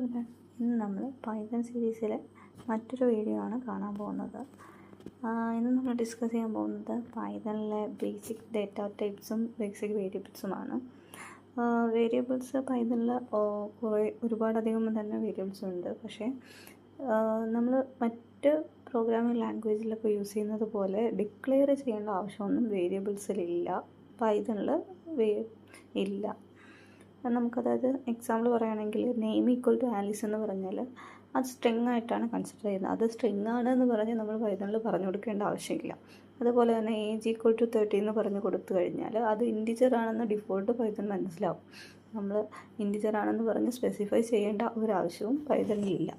കൂട്ടുകാരെ, ഇന്ന് നമ്മൾ പൈത്തൺ സീരീസിലെ മറ്റൊരു വീഡിയോ ആണ് കാണാൻ പോകുന്നത്. ഇന്ന് നമ്മൾ ഡിസ്കസ് ചെയ്യാൻ പോകുന്നത് പൈത്തണിലെ ബേസിക് ഡേറ്റ ടൈപ്സും ബേസിക് വേരിയബിൾസുമാണ്. വേരിയബിൾസ് പൈത്തണിൽ ഒരുപാടധികം തന്നെ വേരിയബിൾസ് ഉണ്ട്. പക്ഷേ നമ്മൾ മറ്റ് പ്രോഗ്രാമിംഗ് ലാംഗ്വേജിലൊക്കെ യൂസ് ചെയ്യുന്നത് പോലെ ഡിക്ലെയർ ചെയ്യേണ്ട ആവശ്യമൊന്നും വേരിയബിൾസിലില്ല, പൈത്തണിൽ ഇല്ല. നമുക്കതായത് എക്സാമ്പിൾ പറയുകയാണെങ്കിൽ നെയിം ഈക്വൽ ടു ആലീസ് എന്ന് പറഞ്ഞാൽ അത് സ്ട്രിങ് ആയിട്ടാണ് കൺസിഡർ ചെയ്യുന്നത്. അത് സ്ട്രിങ് ആണ് എന്ന് പറഞ്ഞ് നമ്മൾ പൈത്തണിൽ പറഞ്ഞു കൊടുക്കേണ്ട ആവശ്യമില്ല. അതുപോലെ തന്നെ ഏജ് ഈക്വൽ ടു 30 എന്ന് പറഞ്ഞ് കൊടുത്തു കഴിഞ്ഞാൽ അത് ഇൻറ്റിജർ ആണെന്ന് ഡിഫോൾട്ട് പൈത്തൺ മനസ്സിലാവും. നമ്മൾ ഇൻറ്റിജർ ആണെന്ന് പറഞ്ഞ് സ്പെസിഫൈ ചെയ്യേണ്ട ഒരാവശ്യവും പൈത്തണിലില്ല.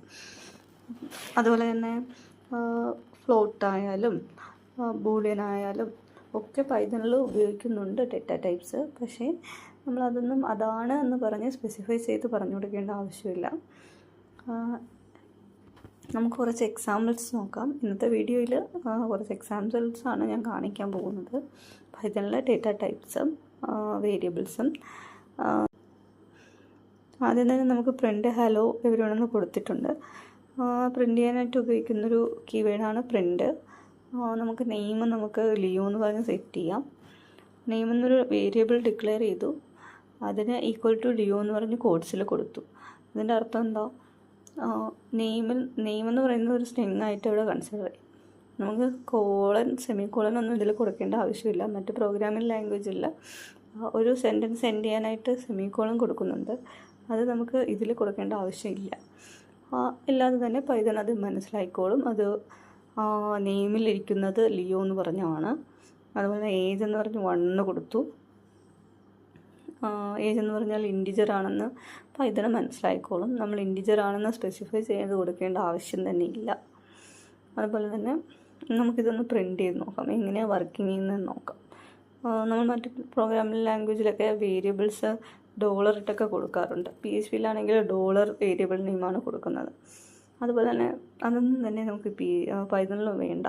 അതുപോലെ തന്നെ ഫ്ലോട്ട് ആയാലും ബൂളിയൻ ആയാലും ഒക്കെ പൈത്തണിൽ ഉപയോഗിക്കുന്നുണ്ട് ഡേറ്റ ടൈപ്സ്. പക്ഷേ നമ്മളതൊന്നും അതാണ് എന്ന് പറഞ്ഞ് സ്പെസിഫൈ ചെയ്ത് പറഞ്ഞു കൊടുക്കേണ്ട ആവശ്യമില്ല. നമുക്ക് കുറച്ച് എക്സാമ്പിൾസ് നോക്കാം. ഇന്നത്തെ വീഡിയോയിൽ കുറച്ച് എക്സാമ്പിൾസാണ് ഞാൻ കാണിക്കാൻ പോകുന്നത്. പൈത്തണിലെ ഡേറ്റ ടൈപ്സും വേരിയബിൾസും. ആദ്യം തന്നെ നമുക്ക് പ്രിൻ്റ് ഹലോ എവിടെയാണെന്ന് കൊടുത്തിട്ടുണ്ട്. പ്രിൻ്റ് ചെയ്യാനായിട്ട് ഉപയോഗിക്കുന്നൊരു കീവേഡാണ് പ്രിൻ്റ്. നമുക്ക് നെയിം നമുക്ക് ലിയോ എന്ന് പറഞ്ഞ് സെറ്റ് ചെയ്യാം. നെയിം എന്നൊരു വേരിയബിൾ ഡിക്ലെയർ ചെയ്തു, അതിന് ഈക്വൽ ടു ലിയോ എന്ന് പറഞ്ഞ് കോഡ്സിൽ കൊടുത്തു. അതിൻ്റെ അർത്ഥം എന്താ? നെയിം എന്ന് പറയുന്നത് ഒരു സ്ട്രിങ് ആയിട്ട് ഇവിടെ കൺസിഡർ ചെയ്യും. നമുക്ക് സെമിക്കോളൻ ഒന്നും ഇതിൽ കൊടുക്കേണ്ട ആവശ്യമില്ല. മറ്റ് പ്രോഗ്രാമിംഗ് ലാംഗ്വേജിൽ ഒരു സെൻറ്റൻസ് എൻഡ് ചെയ്യാനായിട്ട് സെമിക്കോളൻ കൊടുക്കുന്നുണ്ട്. അത് നമുക്ക് ഇതിൽ കൊടുക്കേണ്ട ആവശ്യമില്ല. ഇല്ലാതെ തന്നെ പൈത്തൺ അത് മനസ്സിലായിക്കോളും. അത് നെയിമിലിരിക്കുന്നത് ലിയോ എന്ന് പറഞ്ഞാണ്. അതുപോലെ ഏജ് എന്ന് പറഞ്ഞ് 1 കൊടുത്തു. ഏജ് എന്ന് പറഞ്ഞാൽ ഇൻറ്റിജർ ആണെന്ന് പൈത്തൺ മനസ്സിലായിക്കോളും. നമ്മൾ ഇൻറ്റിജർ ആണെന്ന് സ്പെസിഫൈ ചെയ്ത് കൊടുക്കേണ്ട ആവശ്യം തന്നെ ഇല്ല. അതുപോലെ തന്നെ നമുക്കിതൊന്ന് പ്രിൻ്റ് ചെയ്ത് നോക്കാം, എങ്ങനെയാണ് വർക്കിംഗ് ചെയ്യുന്നതെന്ന് നോക്കാം. നമ്മൾ മറ്റ് പ്രോഗ്രാമിംഗ് ലാംഗ്വേജിലൊക്കെ വേരിയബിൾസ് ഡോളർ ഇട്ടൊക്കെ കൊടുക്കാറുണ്ട്. PHPയിലാണെങ്കിൽ ഡോളർ വേരിയബിൾ നെയിമാണ് കൊടുക്കുന്നത്. അതുപോലെ തന്നെ അതൊന്നും തന്നെ നമുക്ക് പൈത്തണിലും വേണ്ട.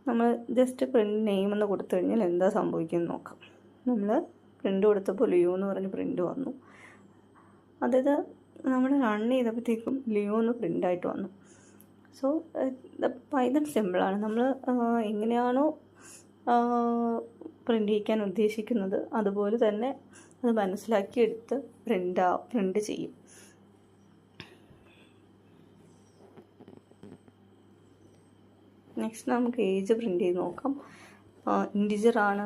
നമ്മൾ ജസ്റ്റ് പ്രിൻ്റ് നെയിം എന്ന് കൊടുത്തു കഴിഞ്ഞാൽ എന്താ സംഭവിക്കുന്നത് നോക്കാം. നമ്മൾ പ്രിൻ്റ് കൊടുത്തപ്പോൾ ലിയോ എന്ന് പറഞ്ഞ് പ്രിൻ്റ് വന്നു. അതായത് നമ്മൾ റൺ ചെയ്തപ്പോഴത്തേക്കും ലിയോ എന്ന് പ്രിൻ്റായിട്ട് വന്നു. സോ പൈത്തൺ സിമ്പിളാണ്. നമ്മൾ എങ്ങനെയാണോ പ്രിൻ്റ് ചെയ്യിക്കാൻ ഉദ്ദേശിക്കുന്നത് അതുപോലെ തന്നെ അത് മനസ്സിലാക്കിയെടുത്ത് പ്രിൻ്റ് ചെയ്യും. നെക്സ്റ്റ് നമുക്ക് ഏജ് പ്രിൻ്റ് ചെയ്ത് നോക്കാം. ഇൻറ്റിജർ ആണ്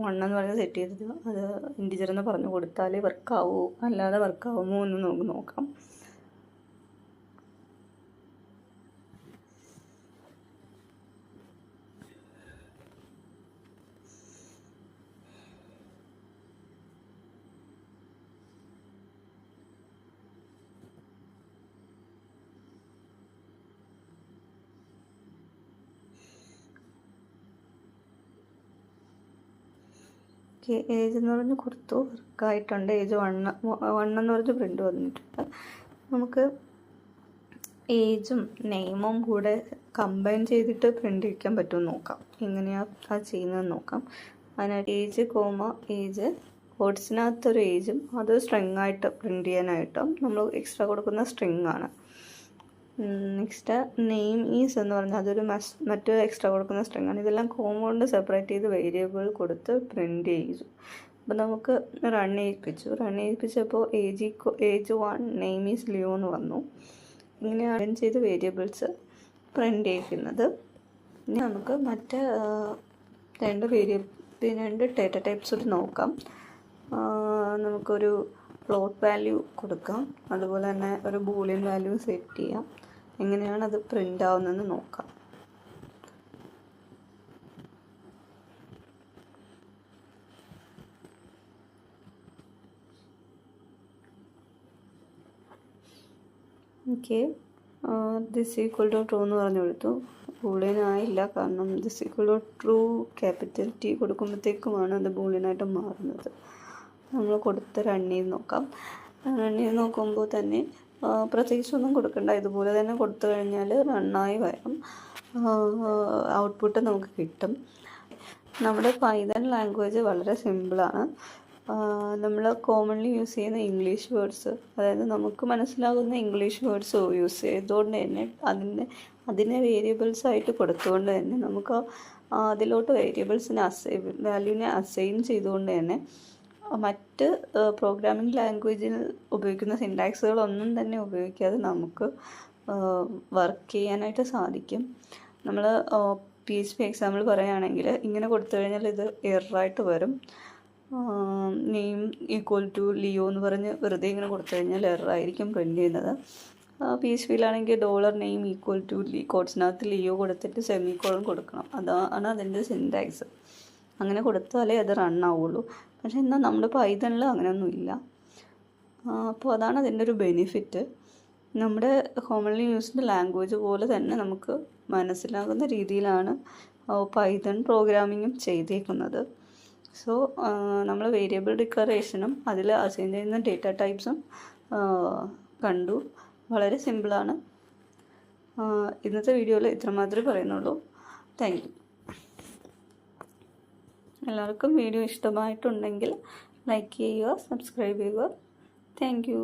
1 എന്ന് പറഞ്ഞ് സെറ്റ് ചെയ്തത്. അത് ഇൻറ്റിജർ എന്ന് പറഞ്ഞു കൊടുത്താലേ വർക്കാവൂ, അല്ലാതെ വർക്കാവുമോ എന്ന് നമുക്ക് നോക്കാം. ഏജ് എന്ന് പറഞ്ഞ് കൊടുത്തു, വർക്കായിട്ടുണ്ട്. ഏജ് 1 എന്ന് പറഞ്ഞ് പ്രിൻ്റ് വന്നിട്ടുണ്ട്. നമുക്ക് ഏജും നെയിമും കൂടെ കമ്പൈൻ ചെയ്തിട്ട് പ്രിൻ്റ് ചെയ്യിക്കാൻ പറ്റുമെന്ന് നോക്കാം. എങ്ങനെയാണ് അത് ചെയ്യുന്നതെന്ന് നോക്കാം. അതിനായിട്ട് ഏജ് കോഡ്സിനകത്തൊരു ഏജും അത് സ്ട്രിങ് ആയിട്ട് പ്രിൻ്റ് ചെയ്യാനായിട്ടും നമ്മൾ എക്സ്ട്രാ കൊടുക്കുന്ന സ്ട്രിങ് ആണ്. നെക്സ്റ്റ് നെയിം ഈസ് എന്ന് പറഞ്ഞാൽ അതൊരു മറ്റൊരു എക്സ്ട്രാ കൊടുക്കുന്ന സ്ട്രിങ് ആണ്. ഇതെല്ലാം കൊണ്ട് സെപ്പറേറ്റ് ചെയ്ത് വേരിയബിൾ കൊടുത്ത് പ്രിൻ്റ് ചെയ്തു. അപ്പോൾ നമുക്ക് റൺ ചെയ്യിപ്പിച്ചപ്പോൾ ഏജ് 1 നെയിം ഈസ് ലിയോ എന്ന് വന്നു. ഇങ്ങനെയാണ് റൺ ചെയ്ത് വേരിയബിൾസ് പ്രിൻ്റ് ചെയ്യിക്കുന്നത്. ഇനി നമുക്ക് മറ്റ് രണ്ട് ഡേറ്റ ടൈപ്സ് കൂടി നോക്കാം. നമുക്കൊരു ഫ്ലോട്ട് വാല്യൂ കൊടുക്കാം, അതുപോലെ തന്നെ ഒരു ബൂളിയൻ വാല്യൂ സെറ്റ് ചെയ്യാം. എങ്ങനെയാണ് അത് പ്രിൻ്റ് ആവുന്നതെന്ന് നോക്കാം. Okay, this equal to true എന്ന് പറഞ്ഞു കൊടുത്തു. ബൂളിയൻ ആയില്ല, കാരണം this equal to true capital T കൊടുക്കുമ്പോഴത്തേക്കുമാണ് അത് ബൂളിയനായിട്ട് മാറുന്നത്. നമ്മൾ കൊടുത്ത് റൺ ചെയ്ത് നോക്കാം. റൺ ചെയ്ത് നോക്കുമ്പോൾ തന്നെ പ്രത്യേകിച്ചൊന്നും കൊടുക്കണ്ട, ഇതുപോലെ തന്നെ കൊടുത്തു കഴിഞ്ഞാൽ റണ്ണായി വരും, ഔട്ട്പുട്ട് നമുക്ക് കിട്ടും. നമ്മുടെ പൈത്തൺ ലാംഗ്വേജ് വളരെ സിമ്പിളാണ്. നമ്മൾ കോമൺലി യൂസ് ചെയ്യുന്ന ഇംഗ്ലീഷ് വേർഡ്സ്, അതായത് നമുക്ക് മനസ്സിലാകുന്ന ഇംഗ്ലീഷ് വേർഡ്സ് യൂസ് ചെയ്തുകൊണ്ട് തന്നെ അതിനെ വേരിയബിൾസ് ആയിട്ട് കൊടുത്തുകൊണ്ട് തന്നെ നമുക്ക് അതിലോട്ട് വേരിയബിൾസിനെ വാല്യൂവിനെ അസൈൻ ചെയ്തുകൊണ്ട് തന്നെ മറ്റ് പ്രോഗ്രാമിംഗ് ലാംഗ്വേജിൽ ഉപയോഗിക്കുന്ന സിൻടാക്സുകളൊന്നും തന്നെ ഉപയോഗിക്കാതെ നമുക്ക് വർക്ക് ചെയ്യാനായിട്ട് സാധിക്കും. നമ്മൾ PHP എക്സാമ്പിൾ പറയുകയാണെങ്കിൽ ഇങ്ങനെ കൊടുത്തു കഴിഞ്ഞാൽ ഇത് എററായിട്ട് വരും. നെയിം ഈക്വൽ ടു ലിയോ എന്ന് പറഞ്ഞ് വെറുതെ ഇങ്ങനെ കൊടുത്തു കഴിഞ്ഞാൽ എററായിരിക്കും പ്രിൻറ്റ് ചെയ്യുന്നത്. PHPയിലാണെങ്കിൽ $നെയിം ഈക്വൽ ടു കോഡ്സിനകത്ത് ലിയോ കൊടുത്തിട്ട് സെമിക്കോളൻ കൊടുക്കണം. അതാണ് അതിൻ്റെ സിൻടാക്സ്. അങ്ങനെ കൊടുത്താലേ അത് റൺ ആവുള്ളൂ. പക്ഷേ എന്നാൽ നമ്മുടെ പൈത്തണിൽ അങ്ങനെയൊന്നുമില്ല. അപ്പോൾ അതാണ് അതിൻ്റെ ഒരു ബെനിഫിറ്റ്. നമ്മുടെ കോമൺലി യൂസ്ഡ് ലാംഗ്വേജ് പോലെ തന്നെ നമുക്ക് മനസ്സിലാകുന്ന രീതിയിലാണ് പൈത്തൺ പ്രോഗ്രാമിങ്ങും ചെയ്തേക്കുന്നത്. സോ നമ്മൾ വേരിയബിൾ ഡിക്ലറേഷനും അതിൽ അസൈൻ ചെയ്യുന്ന ഡേറ്റ ടൈപ്സും കണ്ടു. വളരെ സിമ്പിളാണ്. ഇന്നത്തെ വീഡിയോയിൽ ഇത്ര മാത്രമേ പറയുന്നുള്ളൂ. Thank you. എല്ലാവർക്കും വീഡിയോ ഇഷ്ടമായിട്ടുണ്ടെങ്കിൽ ലൈക്ക് ചെയ്യുക, സബ്സ്ക്രൈബ് ചെയ്യുക. Thank you.